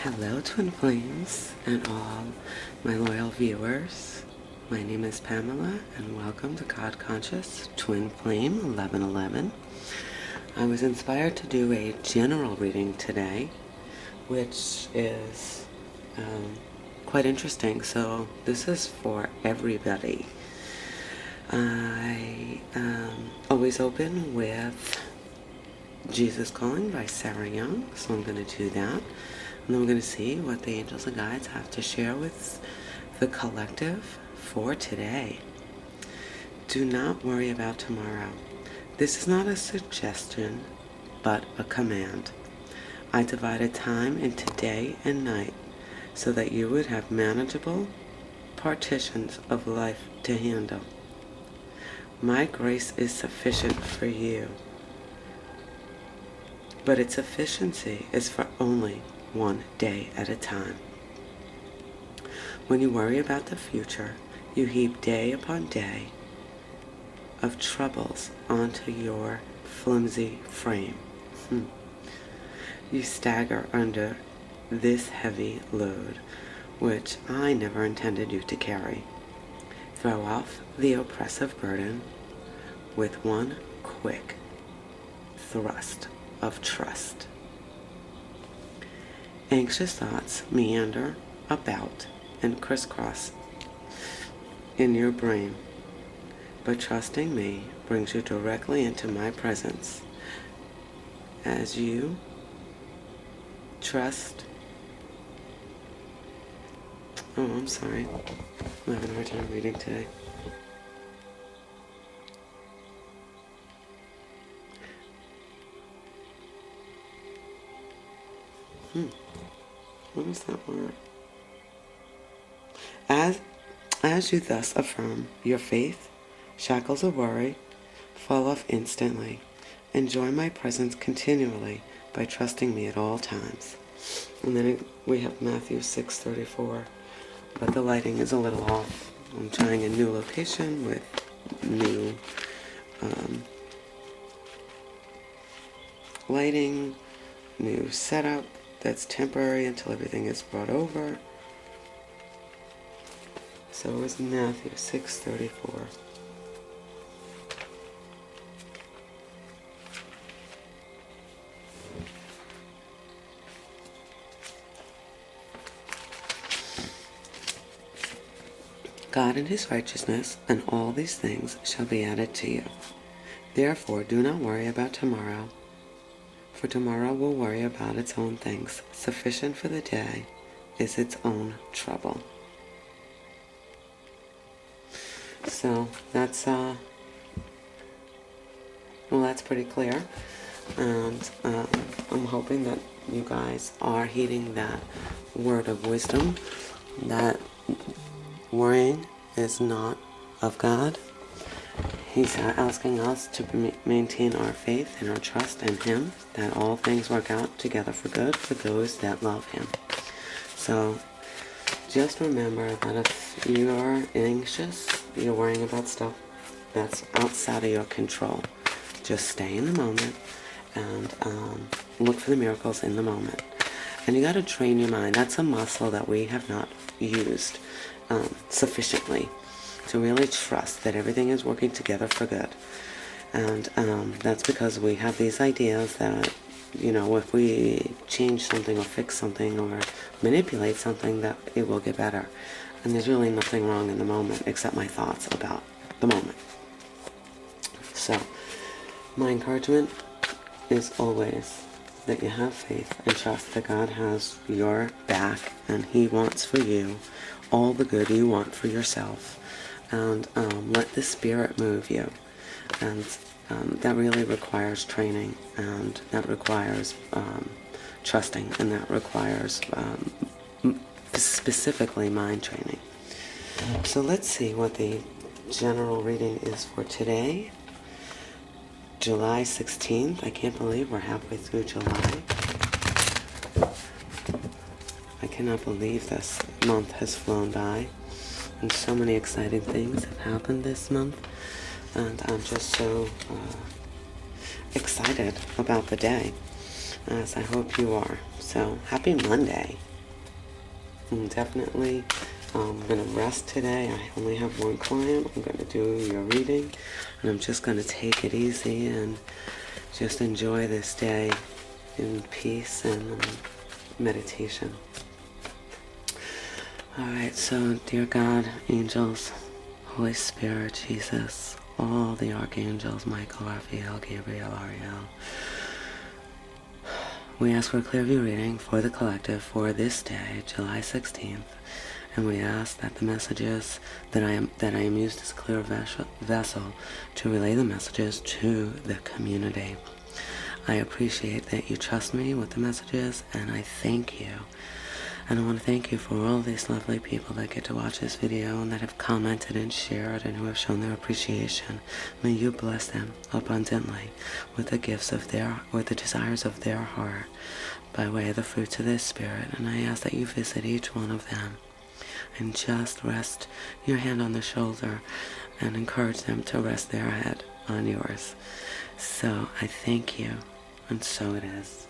Hello, Twin Flames, and all my loyal viewers. My name is Pamela, and welcome to God Conscious Twin Flame 1111. I was inspired to do a general reading today, which is quite interesting. So this is for everybody. I always open with Jesus Calling by Sarah Young, so I'm going to do that. And then we're going to see what the angels and guides have to share with the collective for today. Do not worry about tomorrow. This is not a suggestion, but a command. I divided time into day and night so that you would have manageable partitions of life to handle. My grace is sufficient for you, but its efficiency is for only one day at a time. When you worry about the future, you heap day upon day of troubles onto your flimsy frame. You stagger under this heavy load, which I never intended you to carry. Throw off the oppressive burden with one quick thrust of trust. Anxious thoughts meander about and crisscross in your brain, but trusting me brings you directly into my presence. As you trust... Oh, I'm sorry. I'm having a hard time reading today. What is that word? As you thus affirm your faith, shackles of worry fall off instantly. Enjoy my presence continually by trusting me at all times. And then we have Matthew 6:34, but the lighting is a little off. I'm trying a new location with new lighting, new setup. That's temporary until everything is brought over. So it was Matthew 6:34. God and his righteousness, and all these things shall be added to you. Therefore, do not worry about tomorrow, for tomorrow will worry about its own things. Sufficient for the day is its own trouble. So that's that's pretty clear, and I'm hoping that you guys are heeding that word of wisdom, that worrying is not of God. He's asking us to maintain our faith and our trust in him, that all things work out together for good for those that love him. So just remember that if you're anxious, you're worrying about stuff that's outside of your control, just stay in the moment and look for the miracles in the moment. And you got to train your mind. That's a muscle that we have not used sufficiently, to really trust that everything is working together for good. And that's because we have these ideas that, if we change something or fix something or manipulate something, that it will get better. And there's really nothing wrong in the moment except my thoughts about the moment. So my encouragement is always that you have faith and trust that God has your back, and he wants for you all the good you want for yourself. And let the Spirit move you. And that really requires training, and that requires trusting, and that requires specifically mind training. So let's see what the general reading is for today, July 16th. I can't believe we're halfway through July. I cannot believe this month has flown by. And so many exciting things have happened this month, and I'm just so excited about the day, as I hope you are. So happy Monday. definitely I'm going to rest today. I only have one client. I'm going to do your reading, and I'm just going to take it easy and just enjoy this day in peace and meditation. Alright, so dear God, angels, Holy Spirit, Jesus, all the archangels, Michael, Raphael, Gabriel, Ariel, we ask for a clear view reading for the collective for this day, July 16th, and we ask that the messages that I am used as a clear vessel to relay the messages to the community. I appreciate that you trust me with the messages, and I thank you. And I want to thank you for all these lovely people that get to watch this video and that have commented and shared and who have shown their appreciation. May you bless them abundantly with the gifts of the desires of their heart by way of the fruits of their spirit. And I ask that you visit each one of them and just rest your hand on their shoulder and encourage them to rest their head on yours. So I thank you, and so it is.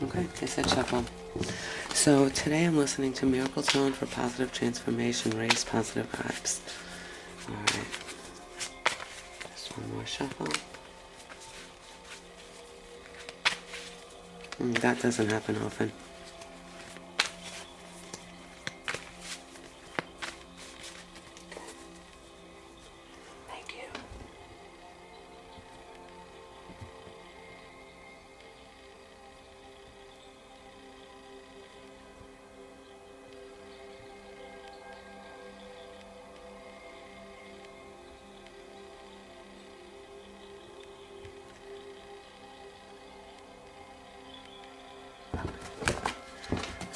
Okay, I said shuffle. So today I'm listening to Miracle Tone for Positive Transformation, Raise Positive Vibes. Alright. Just one more shuffle. That doesn't happen often. Thank you.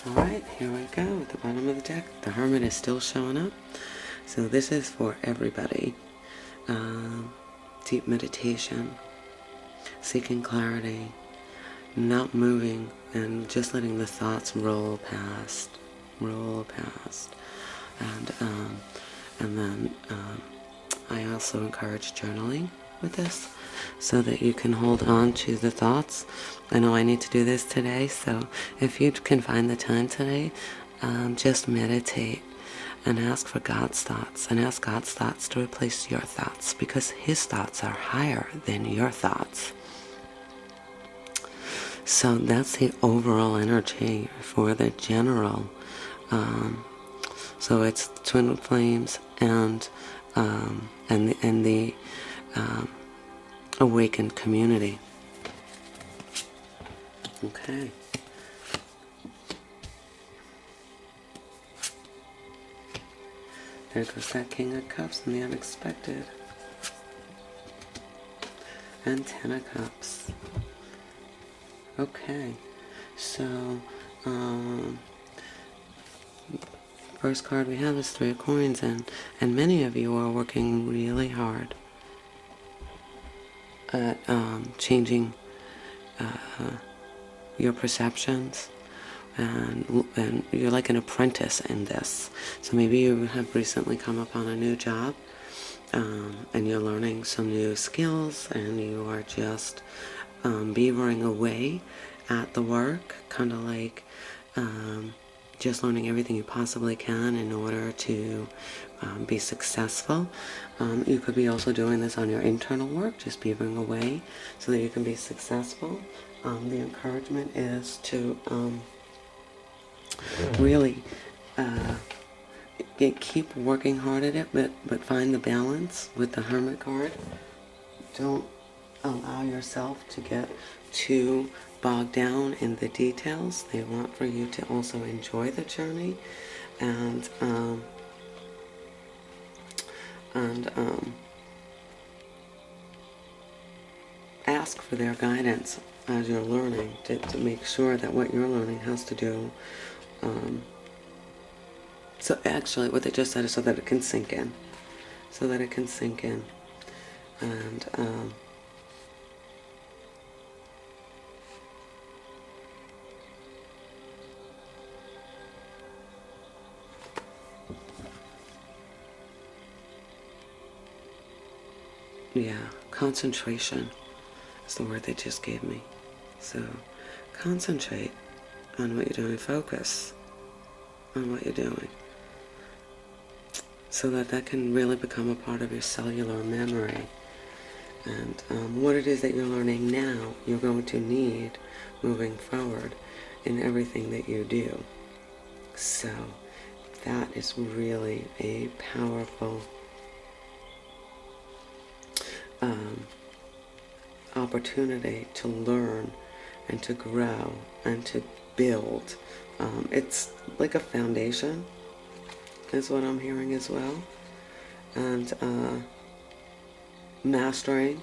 Alright, here we go at the bottom of the deck. The Hermit is still showing up. So this is for everybody. Deep meditation, seeking clarity, not moving, and just letting the thoughts roll past. And then I also encourage journaling with this so that you can hold on to the thoughts. I know I need to do this today, so if you can find the time today, just meditate and ask for God's thoughts, and ask God's thoughts to replace your thoughts, because His thoughts are higher than your thoughts. So that's the overall energy for the general. So it's twin flames and the awakened community. Okay. There goes that King of Cups and the unexpected. And Ten of Cups. Okay. So, first card we have is Three of Coins, and many of you are working really hard at changing your perceptions, and you're like an apprentice in this. So maybe you have recently come upon a new job, and you're learning some new skills, and you are just beavering away at the work, kind of like just learning everything you possibly can in order to be successful. You could be also doing this on your internal work, just beavering away so that you can be successful. The encouragement is to really keep working hard at it, but find the balance with the Hermit card. Don't allow yourself to get too bogged down in the details. They want for you to also enjoy the journey ask for their guidance as you're learning to make sure that what you're learning has to do. So actually, what they just said is so that it can sink in. So that it can sink in. And yeah, concentration is the word they just gave me. So concentrate on what you're doing. Focus on what you're doing, so that that can really become a part of your cellular memory. And what it is that you're learning now, you're going to need moving forward in everything that you do. So that is really a powerful opportunity to learn and to grow and to build. It's like a foundation, is what I'm hearing as well. And mastering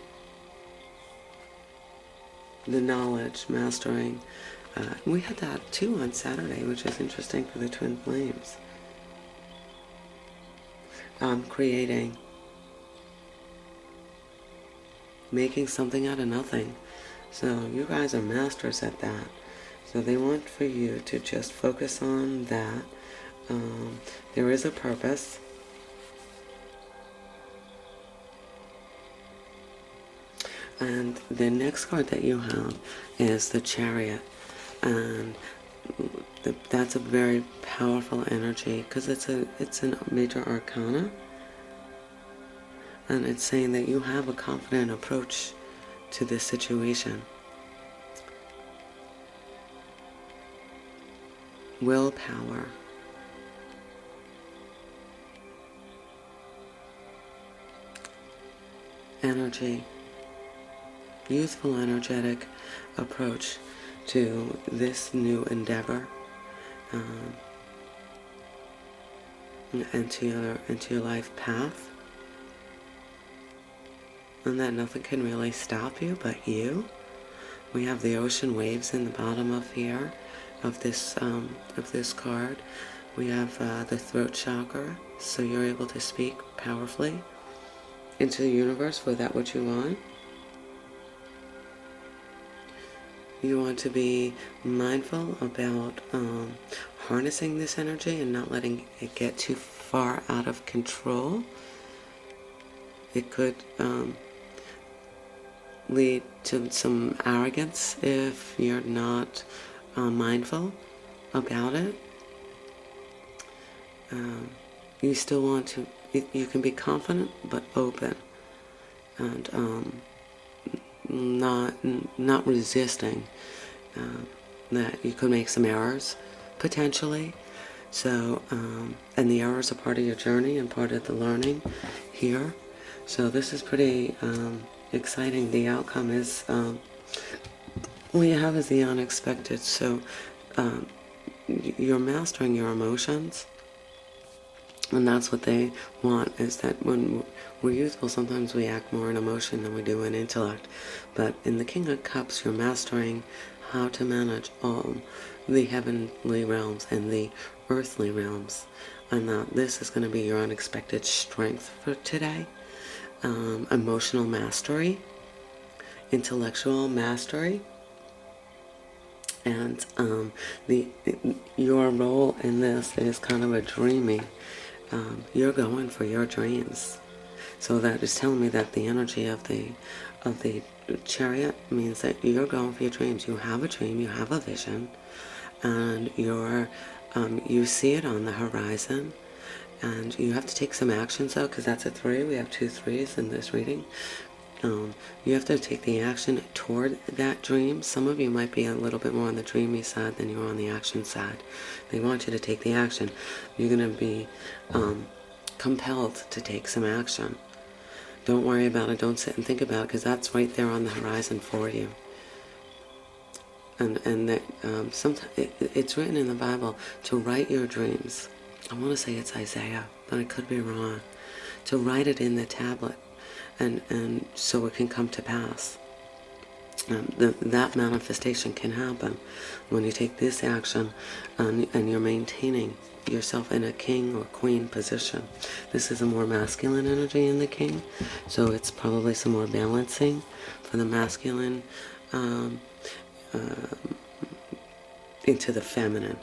the knowledge, mastering. We had that too on Saturday, which is interesting for the twin flames. Creating, making something out of nothing. So you guys are masters at that. So they want for you to just focus on that. There is a purpose. And the next card that you have is the Chariot. And that's a very powerful energy because it's a major arcana. And it's saying that you have a confident approach to this situation. Willpower. Energy. Youthful, energetic approach to this new endeavor, and to your life path. And that nothing can really stop you but you. We have the ocean waves in the bottom of here, of this card. We have the throat chakra, so you're able to speak powerfully into the universe for that what you want. You want to be mindful about harnessing this energy and not letting it get too far out of control. It could lead to some arrogance if you're not mindful about it. You still want to, you can be confident but open, and not resisting that you could make some errors potentially. So and the errors are part of your journey and part of the learning here. So this is pretty exciting. The outcome is what you have is the unexpected. So you're mastering your emotions, and that's what they want, is that when we're youthful, sometimes we act more in emotion than we do in intellect. But in the King of Cups, you're mastering how to manage all the heavenly realms and the earthly realms. And that this is going to be your unexpected strength for today. Emotional mastery, intellectual mastery, and your role in this is kind of a dreaming. You're going for your dreams. So that is telling me that the energy of the Chariot means that you're going for your dreams. You have a dream, you have a vision, and you see it on the horizon. And you have to take some actions though, because that's a 3. We have 2 3s in this reading. You have to take the action toward that dream. Some of you might be a little bit more on the dreamy side than you're on the action side. They want you to take the action. You're going to be compelled to take some action. Don't worry about it. Don't sit and think about it, because that's right there on the horizon for you. And that sometimes it's written in the Bible to write your dreams. I want to say it's Isaiah, but I could be wrong. To write it in the tablet, and so it can come to pass. that manifestation can happen when you take this action and you're maintaining yourself in a king or queen position. This is a more masculine energy in the king, so it's probably some more balancing for the masculine into the feminine,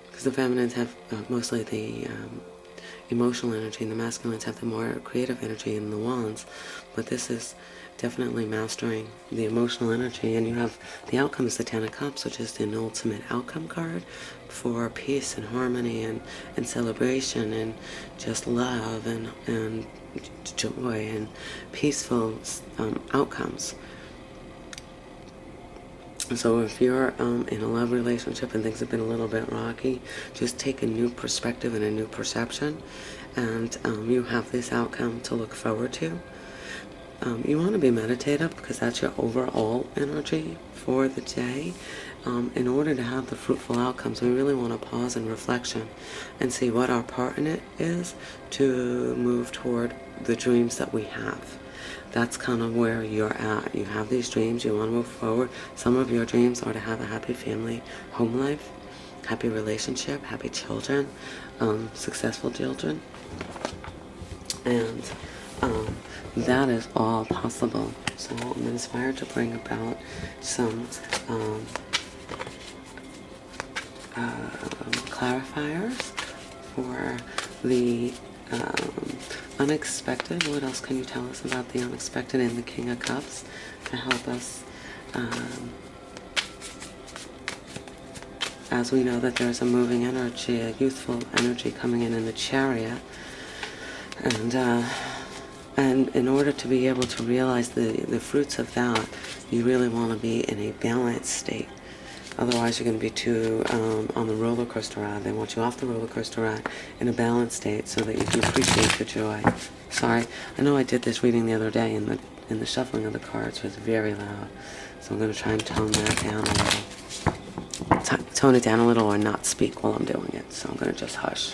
because the feminines have mostly the emotional energy and the masculines have the more creative energy in the wands. But this is definitely mastering the emotional energy, and you have the outcome is the Ten of Cups, which is an ultimate outcome card for peace and harmony and celebration and just love and joy and peaceful outcomes. So if you're in a love relationship and things have been a little bit rocky, just take a new perspective and a new perception, and you have this outcome to look forward to. You want to be meditative because that's your overall energy for the day. In order to have the fruitful outcomes, we really want to pause in reflection and see what our part in it is to move toward the dreams that we have. That's kind of where you're at. You have these dreams, you want to move forward. Some of your dreams are to have a happy family home life, happy relationship, happy children, successful children. And that is all possible. So I'm inspired to bring about some clarifiers for the unexpected. What else can you tell us about the unexpected in the King of Cups to help us, as we know that there's a moving energy, a youthful energy coming in the Chariot, and in order to be able to realize the fruits of that, you really want to be in a balanced state. Otherwise, you're going to be too on the roller coaster ride. They want you off the roller coaster ride in a balanced state so that you can appreciate the joy. Sorry, I know I did this reading the other day, and the shuffling of the cards was very loud. So I'm going to try and tone that down a little. Tone it down a little or not speak while I'm doing it. So I'm going to just hush.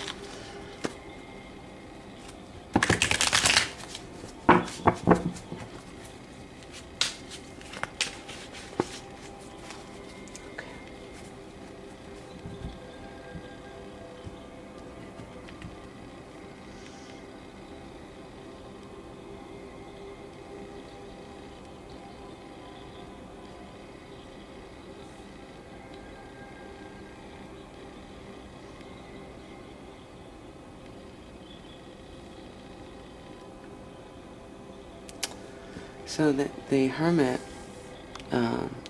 So the Hermit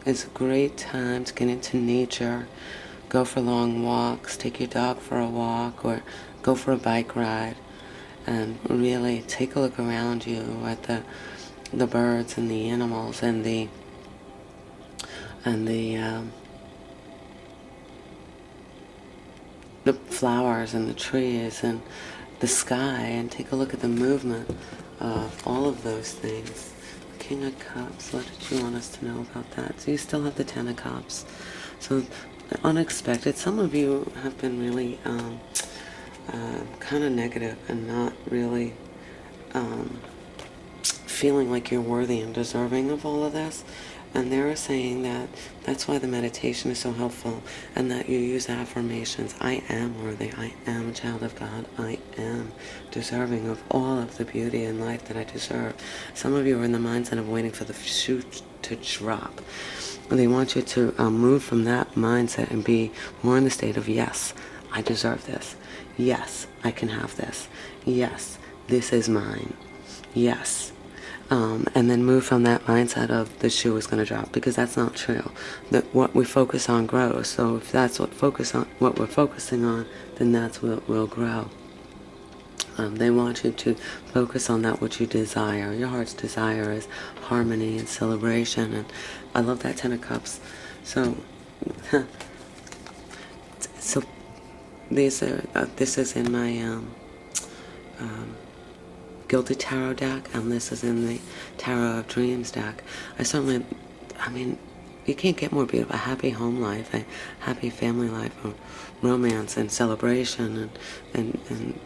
is a great time to get into nature, go for long walks, take your dog for a walk, or go for a bike ride, and really take a look around you at the birds and the animals and the flowers and the trees and the sky, and take a look at the movement of all of those things. King of Cups, what did you want us to know about that? So you still have the Ten of Cups. So unexpected. Some of you have been really kind of negative and not really feeling like you're worthy and deserving of all of this. And they're saying that that's why the meditation is so helpful, and that you use affirmations. I am worthy. I am a child of God. I am deserving of all of the beauty in life that I deserve. Some of you are in the mindset of waiting for the shoe to drop. They want you to move from that mindset and be more in the state of, yes, I deserve this. Yes, I can have this. Yes, this is mine. Yes. And then move from that mindset of the shoe is going to drop, because that's not true. That what we focus on grows. So if that's what we're focusing on, then that's what will grow. They want you to focus on that which you desire. Your heart's desire is harmony and celebration, and I love that Ten of Cups. So, so this is in my Gilded Tarot deck, and this is in the Tarot of Dreams deck. I mean, you can't get more beautiful. A happy home life, a happy family life, a romance and celebration, and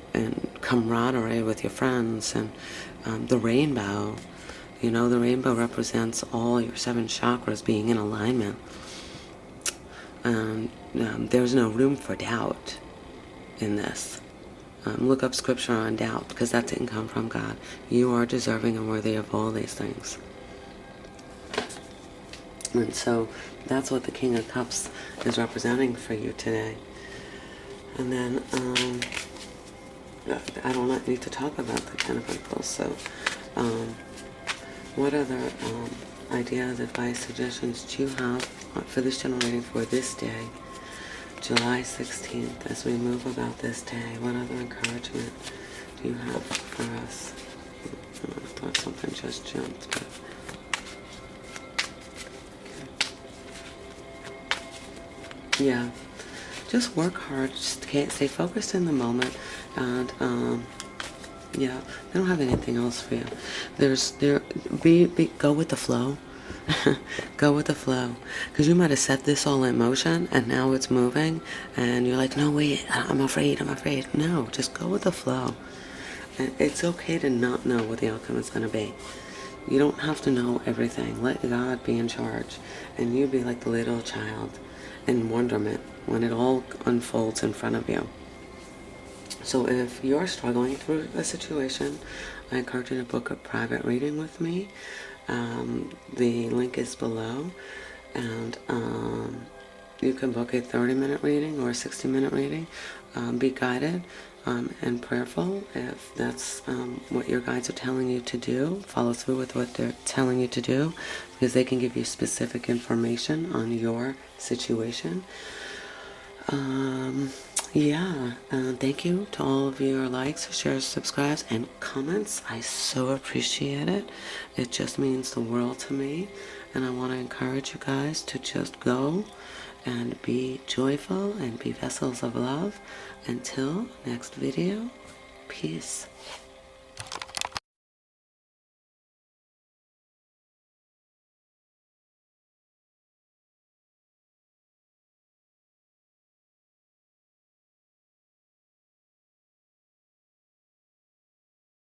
camaraderie with your friends, and the rainbow. You know, the rainbow represents all your 7 chakras being in alignment. And there's no room for doubt in this. Look up scripture on doubt, because that didn't come from God. You are deserving and worthy of all these things. And so that's what the King of Cups is representing for you today. And then I don't need to talk about the Ten of Pentacles. So what other ideas, advice, suggestions do you have for this general reading for this day, July 16th, as we move about this day? What other encouragement do you have for us? I thought something just jumped, but okay. Yeah, just work hard, just stay focused in the moment, and yeah, they don't have anything else for you. Go with the flow. Go with the flow, because you might have set this all in motion and now it's moving and you're like, no, wait, I'm afraid. No, just go with the flow. And it's okay to not know what the outcome is going to be. You don't have to know everything. Let God be in charge, and you be like the little child in wonderment when it all unfolds in front of you. So if you're struggling through a situation, I encourage you to book a private reading with me. The link is below, and you can book a 30-minute reading or a 60-minute reading. Be guided and prayerful if that's what your guides are telling you to do. Follow through with what they're telling you to do, because they can give you specific information on your situation. Thank you to all of your likes, shares, subscribes, and comments. I so appreciate it. It just means the world to me, and I want to encourage you guys to just go and be joyful and be vessels of love. Until next video, peace.